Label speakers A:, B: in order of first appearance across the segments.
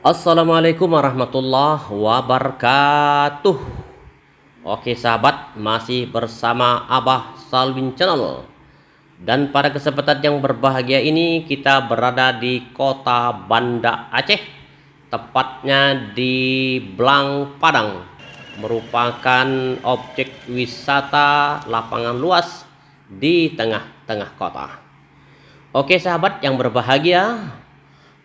A: Assalamualaikum warahmatullahi wabarakatuh. Oke sahabat, masih bersama Abah Salwin Channel. Dan pada kesempatan yang berbahagia ini kita berada di kota Banda Aceh, tepatnya di Blang Padang. Merupakan objek wisata lapangan luas di tengah-tengah kota. Oke sahabat yang berbahagia,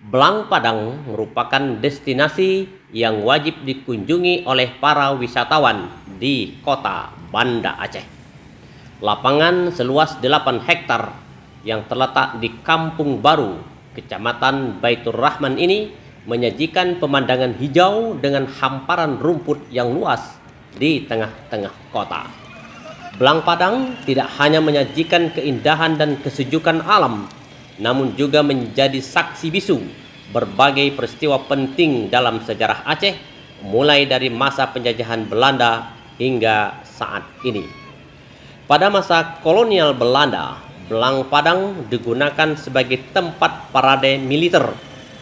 A: Blang Padang merupakan destinasi yang wajib dikunjungi oleh para wisatawan di kota Banda Aceh. Lapangan seluas 8 hektar yang terletak di Kampung Baru, Kecamatan Baitur Rahman ini menyajikan pemandangan hijau dengan hamparan rumput yang luas di tengah-tengah kota. Blang Padang tidak hanya menyajikan keindahan dan kesejukan alam, namun juga menjadi saksi bisu berbagai peristiwa penting dalam sejarah Aceh, mulai dari masa penjajahan Belanda hingga saat ini. Pada masa kolonial Belanda, Blang Padang digunakan sebagai tempat parade militer.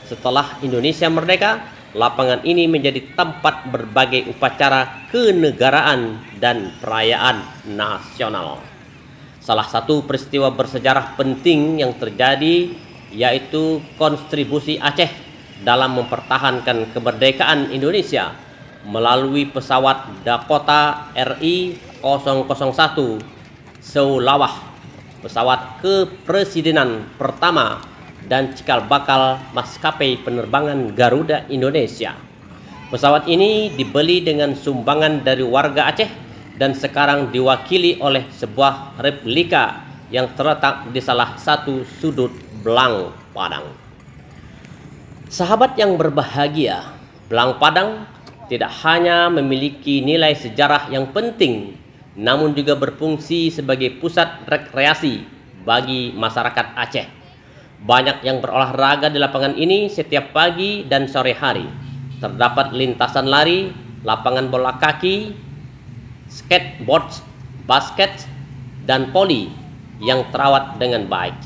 A: Setelah Indonesia merdeka, lapangan ini menjadi tempat berbagai upacara kenegaraan dan perayaan nasional. Salah satu peristiwa bersejarah penting yang terjadi yaitu kontribusi Aceh dalam mempertahankan kemerdekaan Indonesia melalui pesawat Dakota RI-001 Seulawah, pesawat kepresidenan pertama dan cikal bakal maskapai penerbangan Garuda Indonesia. Pesawat ini dibeli dengan sumbangan dari warga Aceh dan sekarang diwakili oleh sebuah replika yang terletak di salah satu sudut Blang Padang. Sahabat yang berbahagia, Blang Padang tidak hanya memiliki nilai sejarah yang penting, namun juga berfungsi sebagai pusat rekreasi bagi masyarakat Aceh. Banyak yang berolahraga di lapangan ini setiap pagi dan sore hari. Terdapat lintasan lari, lapangan bola kaki, skateboard, basket, dan voli yang terawat dengan baik.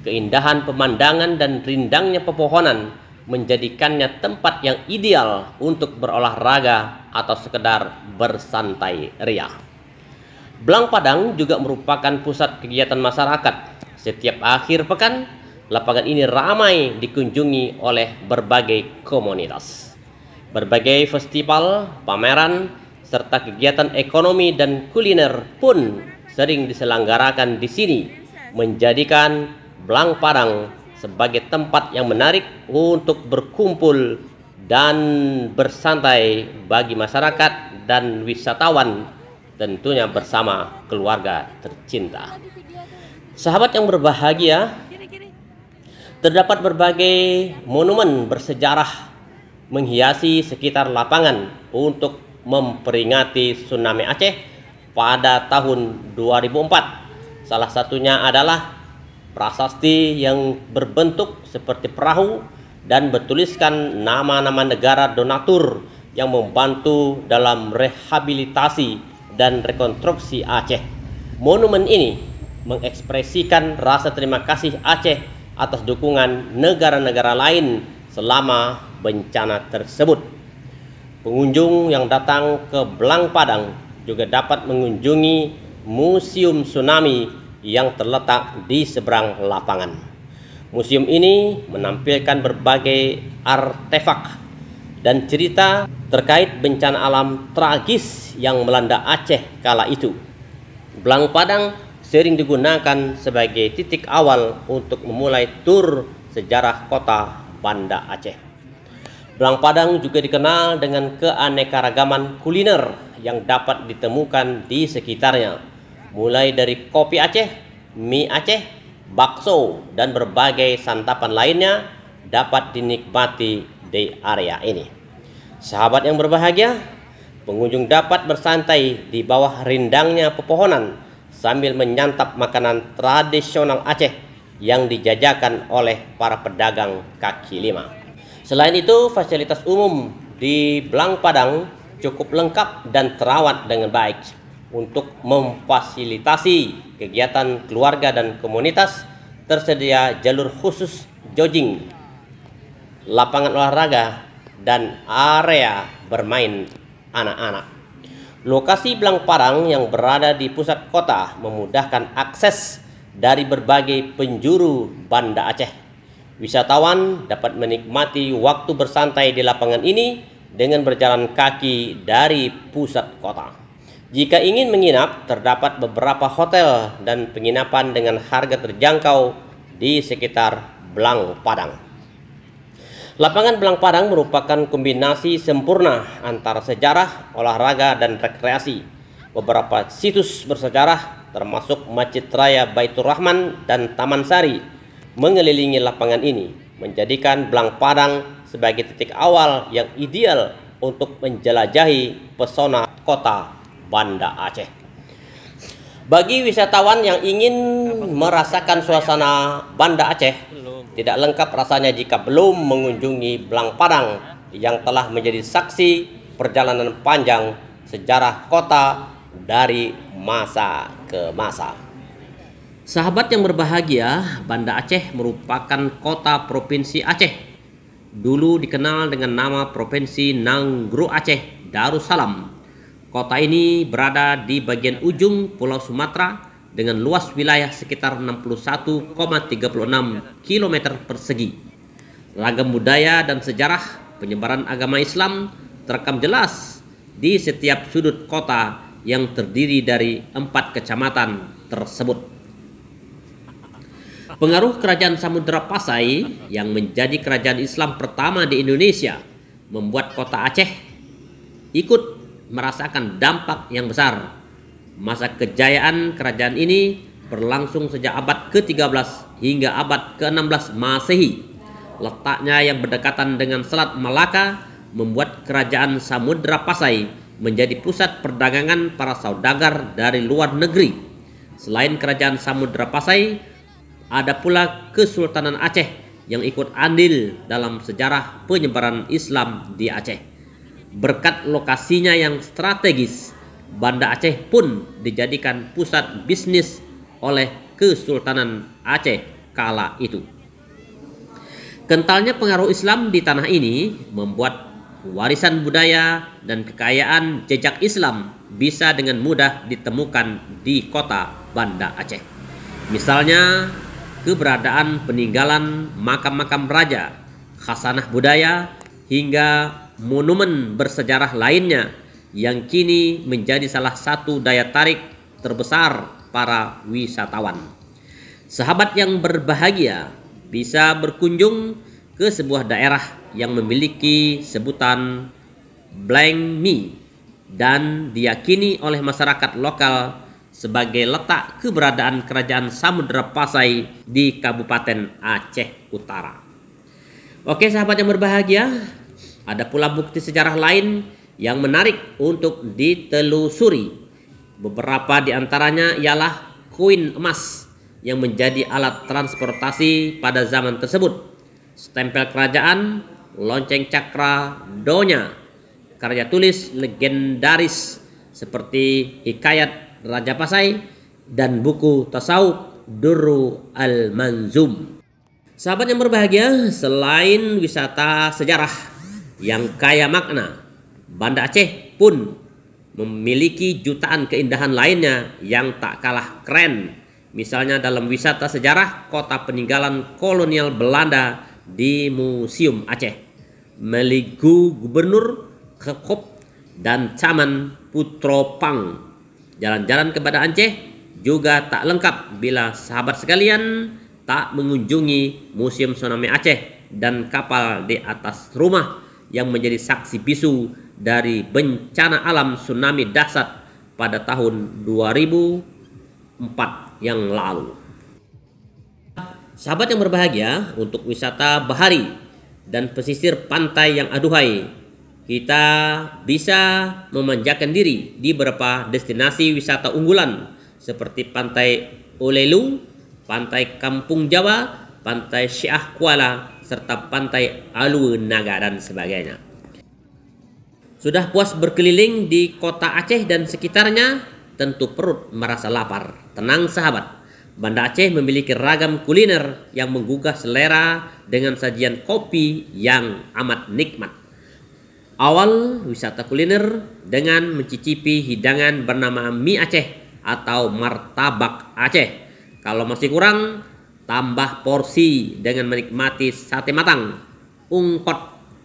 A: Keindahan pemandangan dan rindangnya pepohonan menjadikannya tempat yang ideal untuk berolahraga atau sekedar bersantai ria. Blang Padang juga merupakan pusat kegiatan masyarakat. Setiap akhir pekan, lapangan ini ramai dikunjungi oleh berbagai komunitas. Berbagai festival, pameran, serta kegiatan ekonomi dan kuliner pun sering diselenggarakan di sini, menjadikan Blang Padang sebagai tempat yang menarik untuk berkumpul dan bersantai bagi masyarakat dan wisatawan, tentunya bersama keluarga tercinta. Sahabat yang berbahagia, terdapat berbagai monumen bersejarah menghiasi sekitar lapangan untuk memperingati tsunami Aceh pada tahun 2004. Salah satunya adalah prasasti yang berbentuk seperti perahu dan bertuliskan nama-nama negara donatur yang membantu dalam rehabilitasi dan rekonstruksi Aceh. Monumen ini mengekspresikan rasa terima kasih Aceh atas dukungan negara-negara lain selama bencana tersebut. Pengunjung yang datang ke Blang Padang juga dapat mengunjungi Museum Tsunami yang terletak di seberang lapangan. Museum ini menampilkan berbagai artefak dan cerita terkait bencana alam tragis yang melanda Aceh kala itu. Blang Padang sering digunakan sebagai titik awal untuk memulai tur sejarah kota Banda Aceh. Blang Padang juga dikenal dengan keanekaragaman kuliner yang dapat ditemukan di sekitarnya, mulai dari kopi Aceh, mie Aceh, bakso, dan berbagai santapan lainnya dapat dinikmati di area ini. Sahabat yang berbahagia, pengunjung dapat bersantai di bawah rindangnya pepohonan sambil menyantap makanan tradisional Aceh yang dijajakan oleh para pedagang kaki lima. Selain itu, fasilitas umum di Blang Padang cukup lengkap dan terawat dengan baik. Untuk memfasilitasi kegiatan keluarga dan komunitas, tersedia jalur khusus jogging, lapangan olahraga, dan area bermain anak-anak. Lokasi Belang Padang yang berada di pusat kota memudahkan akses dari berbagai penjuru Banda Aceh. Wisatawan dapat menikmati waktu bersantai di lapangan ini dengan berjalan kaki dari pusat kota. Jika ingin menginap, terdapat beberapa hotel dan penginapan dengan harga terjangkau di sekitar Belang Padang. Lapangan Belang Padang merupakan kombinasi sempurna antara sejarah, olahraga, dan rekreasi. Beberapa situs bersejarah termasuk Masjid Raya Baitur Rahman dan Taman Sari mengelilingi lapangan ini, menjadikan Belang Padang sebagai titik awal yang ideal untuk menjelajahi pesona kota Banda Aceh. Bagi wisatawan yang ingin merasakan suasana Banda Aceh, tidak lengkap rasanya jika belum mengunjungi Belang Padang yang telah menjadi saksi perjalanan panjang sejarah kota dari masa ke masa. Sahabat yang berbahagia, Banda Aceh merupakan kota provinsi Aceh. Dulu dikenal dengan nama Provinsi Nanggro Aceh Darussalam. Kota ini berada di bagian ujung Pulau Sumatera dengan luas wilayah sekitar 61,36 km persegi. Ragam budaya dan sejarah penyebaran agama Islam terekam jelas di setiap sudut kota yang terdiri dari 4 kecamatan tersebut. Pengaruh Kerajaan Samudra Pasai yang menjadi kerajaan Islam pertama di Indonesia membuat kota Aceh ikut merasakan dampak yang besar. Masa kejayaan kerajaan ini berlangsung sejak abad ke-13 hingga abad ke-16 Masehi. Letaknya yang berdekatan dengan Selat Malaka membuat kerajaan Samudra Pasai menjadi pusat perdagangan para saudagar dari luar negeri. Selain kerajaan Samudra Pasai, ada pula Kesultanan Aceh yang ikut andil dalam sejarah penyebaran Islam di Aceh. Berkat lokasinya yang strategis, Banda Aceh pun dijadikan pusat bisnis oleh Kesultanan Aceh kala itu. Kentalnya pengaruh Islam di tanah ini membuat warisan budaya dan kekayaan jejak Islam bisa dengan mudah ditemukan di kota Banda Aceh. Misalnya, keberadaan peninggalan makam-makam raja, khasanah budaya, hingga monumen bersejarah lainnya yang kini menjadi salah satu daya tarik terbesar para wisatawan. Sahabat yang berbahagia bisa berkunjung ke sebuah daerah yang memiliki sebutan Blank Mi dan diyakini oleh masyarakat lokal sebagai letak keberadaan kerajaan Samudra Pasai di Kabupaten Aceh Utara. Oke sahabat yang berbahagia, ada pula bukti sejarah lain yang menarik untuk ditelusuri. Beberapa di antaranya ialah koin emas yang menjadi alat transportasi pada zaman tersebut, stempel kerajaan, lonceng cakra donya, karya tulis legendaris seperti Hikayat Raja Pasai, dan buku tasawuf Durru Al-Manzum. Sahabat yang berbahagia, selain wisata sejarah yang kaya makna, Banda Aceh pun memiliki jutaan keindahan lainnya yang tak kalah keren. Misalnya dalam wisata sejarah kota peninggalan kolonial Belanda di Museum Aceh, Meligu Gubernur Kekop, dan Taman Putropang. Jalan-jalan ke Banda Aceh juga tak lengkap bila sahabat sekalian tak mengunjungi Museum Tsunami Aceh dan kapal di atas rumah yang menjadi saksi bisu dari bencana alam tsunami dahsyat pada tahun 2004 yang lalu. Sahabat yang berbahagia, untuk wisata bahari dan pesisir pantai yang aduhai, kita bisa memanjakan diri di beberapa destinasi wisata unggulan seperti Pantai Olelu, Pantai Kampung Jawa, Pantai Syiah Kuala, serta Pantai Alue Naga dan sebagainya. Sudah puas berkeliling di kota Aceh dan sekitarnya, tentu perut merasa lapar. Tenang sahabat, Banda Aceh memiliki ragam kuliner yang menggugah selera dengan sajian kopi yang amat nikmat. Awal wisata kuliner dengan mencicipi hidangan bernama mie Aceh atau martabak Aceh. Kalau masih kurang, tambah porsi dengan menikmati sate matang, ungkot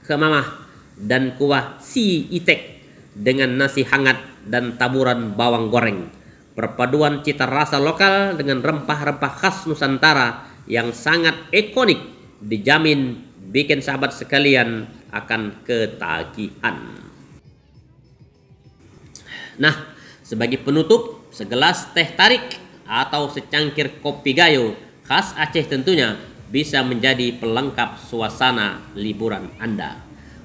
A: kemamah, dan kuah si itek dengan nasi hangat dan taburan bawang goreng. Perpaduan cita rasa lokal dengan rempah-rempah khas Nusantara yang sangat ikonik dijamin bikin sahabat sekalian akan ketagihan. Nah, sebagai penutup, segelas teh tarik atau secangkir kopi gayo khas Aceh tentunya bisa menjadi pelengkap suasana liburan Anda.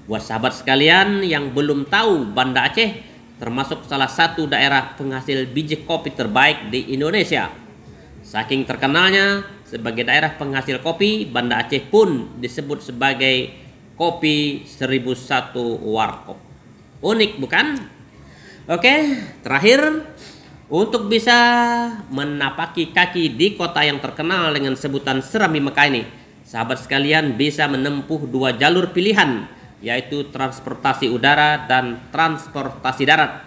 A: Buat sahabat sekalian yang belum tahu, Banda Aceh termasuk salah satu daerah penghasil biji kopi terbaik di Indonesia. Saking terkenalnya sebagai daerah penghasil kopi, Banda Aceh pun disebut sebagai kopi 1001 warkop. Unik bukan? Oke, terakhir, untuk bisa menapaki kaki di kota yang terkenal dengan sebutan Serambi Mekah ini, sahabat sekalian bisa menempuh dua jalur pilihan, yaitu transportasi udara dan transportasi darat.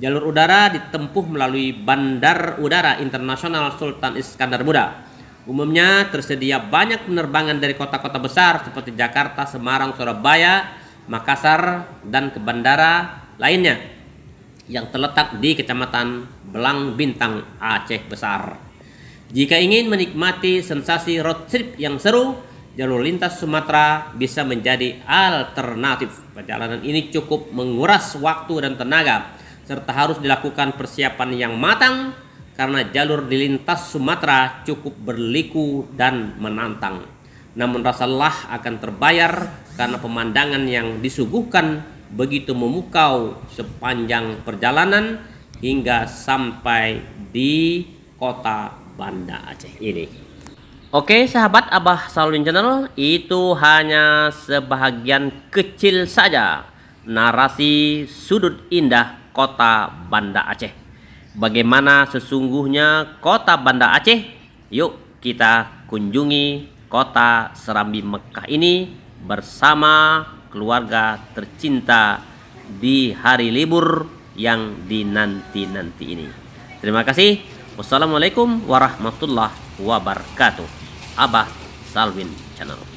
A: Jalur udara ditempuh melalui Bandar Udara Internasional Sultan Iskandar Muda. Umumnya tersedia banyak penerbangan dari kota-kota besar seperti Jakarta, Semarang, Surabaya, Makassar, dan ke bandara lainnya yang terletak di Kecamatan Belang Bintang, Aceh Besar. Jika ingin menikmati sensasi road trip yang seru, jalur lintas Sumatera bisa menjadi alternatif. Perjalanan ini cukup menguras waktu dan tenaga, serta harus dilakukan persiapan yang matang karena jalur di lintas Sumatera cukup berliku dan menantang. Namun rasa lelah akan terbayar karena pemandangan yang disuguhkan begitu memukau sepanjang perjalanan hingga sampai di kota Banda Aceh ini. Oke sahabat Abah Salwin Channel, itu hanya sebahagian kecil saja narasi sudut indah kota Banda Aceh. Bagaimana sesungguhnya kota Banda Aceh? Yuk kita kunjungi kota Serambi Mekah ini bersama keluarga tercinta di hari libur yang dinanti-nanti ini. Terima kasih. Wassalamualaikum warahmatullahi wabarakatuh. Abah Salwin Channel.